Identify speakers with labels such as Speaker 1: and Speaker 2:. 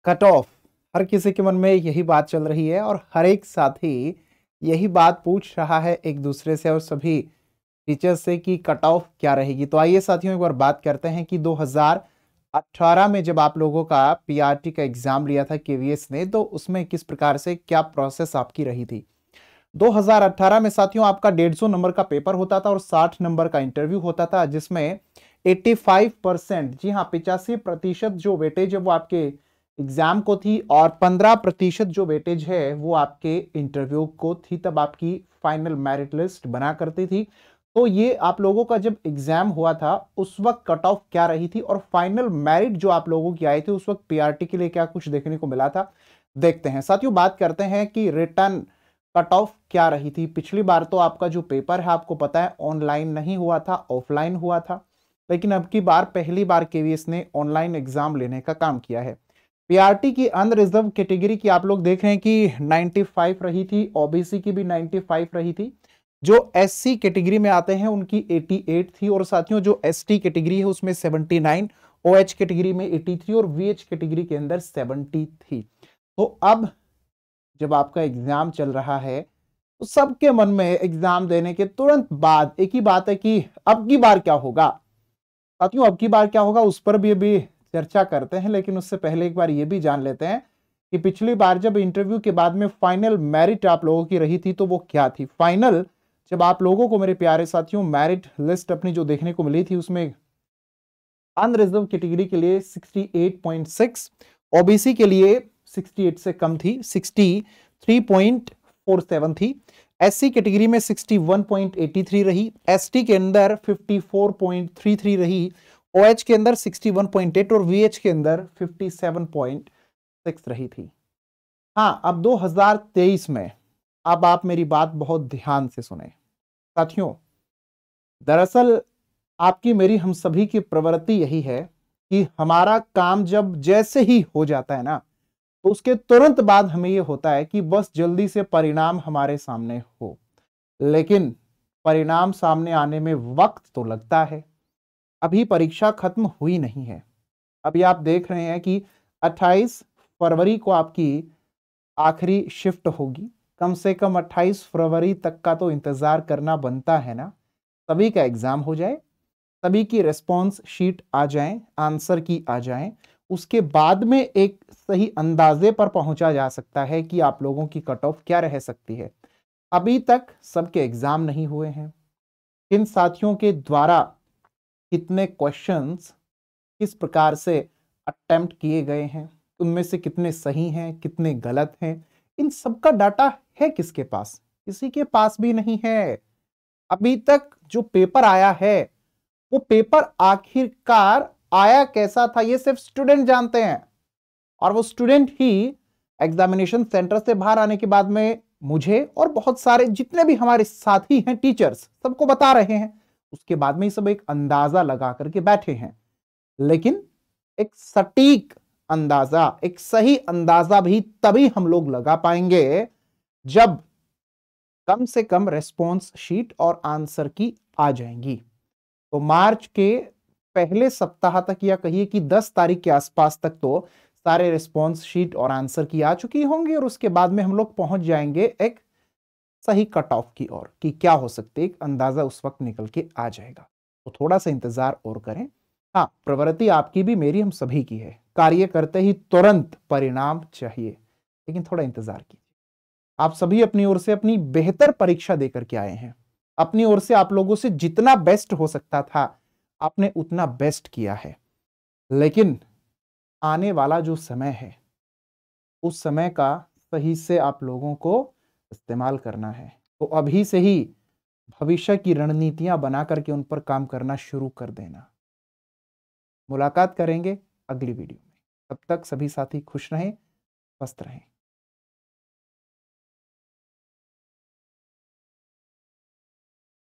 Speaker 1: Cut off, हर किसी के मन में यही बात चल रही है और हर एक साथी यही बात पूछ रहा है एक दूसरे से और सभी टीचर्स से कि कट ऑफ क्या रहेगी। तो आइए साथियों एक बार बात करते हैं कि 2018 में जब आप लोगों का पीआरटी का एग्जाम लिया था केवीएस ने, तो उसमें किस प्रकार से क्या प्रोसेस आपकी रही थी। 2018 में साथियों आपका 150 नंबर का पेपर होता था और 60 नंबर का इंटरव्यू होता था, जिसमें 85%, जी हाँ 85% जो वेटेज है वो आपके एग्जाम को थी और 15% जो वेटेज है वो आपके इंटरव्यू को थी। तब आपकी फाइनल मेरिट लिस्ट बना करती थी। तो ये आप लोगों का जब एग्जाम हुआ था उस वक्त कट ऑफ क्या रही थी और फाइनल मेरिट जो आप लोगों की आई थी उस वक्त पीआरटी के लिए क्या कुछ देखने को मिला था, देखते हैं। साथियों बात करते हैं कि रिटर्न कट ऑफ क्या रही थी। पिछली बार तो आपका जो पेपर है आपको पता है ऑनलाइन नहीं हुआ था, ऑफलाइन हुआ था, लेकिन अब की बार पहली बार केवीएस ने ऑनलाइन एग्जाम लेने का काम किया है। पीआरटी की अनरिजर्व कैटेगरी की आप लोग देख रहे हैं कि 95 रही थी, ओबीसी की भी 95 रही थी, जो एससी कैटेगरी में आते हैं उनकी 88 थी और साथियों जो एसटी कैटेगरी है उसमें 79, ओएच कैटेगरी में 83 और वीएच कैटेगरी के अंदर 70 थी। तो अब जब आपका एग्जाम चल रहा है तो सबके मन में एग्जाम देने के तुरंत बाद एक ही बात है कि अब की बार क्या होगा। साथियों अब की बार क्या होगा उस पर भी अभी चर्चा करते हैं, लेकिन उससे पहले एक बार ये भी जान लेते हैं कि पिछली बार जब इंटरव्यू के बाद में फाइनल मेरिट आप लोगों की रही थी तो वो क्या थी। फाइनल जब आप लोगों को मेरे प्यारे साथियों मेरिट लिस्ट अपनी जो देखने को मिली थी उसमें अनरिजर्व कैटेगरी के लिए 68.6, ओबीसी के लिए 68 से कम थी, 63.47 थी, एससी कैटेगरी में 61.83 रही, एसटी के अंदर 54.33 रही, ओएच के अंदर 61.8 और वीएच के अंदर 57.6 रही थी। हाँ, अब 2023 में अब आप मेरी बात बहुत ध्यान से सुने साथियों। दरअसल आपकी मेरी हम सभी की प्रवृत्ति यही है कि हमारा काम जब जैसे ही हो जाता है ना तो उसके तुरंत बाद हमें यह होता है कि बस जल्दी से परिणाम हमारे सामने हो, लेकिन परिणाम सामने आने में वक्त तो लगता है। अभी परीक्षा खत्म हुई नहीं है। अभी आप देख रहे हैं कि 28 फरवरी को आपकी आखिरी शिफ्ट होगी। कम से कम 28 फरवरी तक का तो इंतजार करना बनता है ना। सभी का एग्जाम हो जाए, सभी की रिस्पॉन्स शीट आ जाए, आंसर की आ जाए, उसके बाद में एक सही अंदाजे पर पहुंचा जा सकता है कि आप लोगों की कट ऑफ क्या रह सकती है। अभी तक सबके एग्जाम नहीं हुए हैं। इन साथियों के द्वारा कितने क्वेश्चंस किस प्रकार से अटेम्प्ट किए गए हैं, उनमें से कितने सही हैं, कितने गलत हैं, इन सबका डाटा है किसके पास? किसी के पास भी नहीं है। अभी तक जो पेपर आया है वो पेपर आखिरकार आया कैसा था ये सिर्फ स्टूडेंट जानते हैं, और वो स्टूडेंट ही एग्जामिनेशन सेंटर से बाहर आने के बाद में मुझे और बहुत सारे जितने भी हमारे साथी हैं टीचर्स सबको बता रहे हैं। उसके बाद में सब एक अंदाजा लगा करके बैठे हैं, लेकिन एक सटीक अंदाजा, एक सही अंदाजा भी तभी हम लोग लगा पाएंगे जब कम से कम रेस्पॉन्स शीट और आंसर की आ जाएंगी। तो मार्च के पहले सप्ताह तक या कहिए कि 10 तारीख के आसपास तक तो सारे रिस्पॉन्स शीट और आंसर की आ चुकी होंगी और उसके बाद में हम लोग पहुंच जाएंगे एक सही कट ऑफ की ओर कि क्या हो सकते, एक अंदाजा उस वक्त निकल के आ जाएगा। तो थोड़ा सा इंतजार और करें। हाँ, प्रवृत्ति आपकी भी मेरी हम सभी की है, कार्य करते ही तुरंत परिणाम चाहिए, लेकिन थोड़ा इंतजार कीजिए। आप सभी अपनी ओर से अपनी बेहतर परीक्षा देकर के आए हैं। अपनी ओर से आप लोगों से जितना बेस्ट हो सकता था आपने उतना बेस्ट किया है, लेकिन आने वाला जो समय है उस समय का सही से आप लोगों को इस्तेमाल करना है। तो अभी से ही भविष्य की रणनीतियां बना करके उन पर काम करना शुरू कर देना। मुलाकात करेंगे अगली वीडियो में। तब तक सभी साथी खुश रहें, स्वस्थ रहें।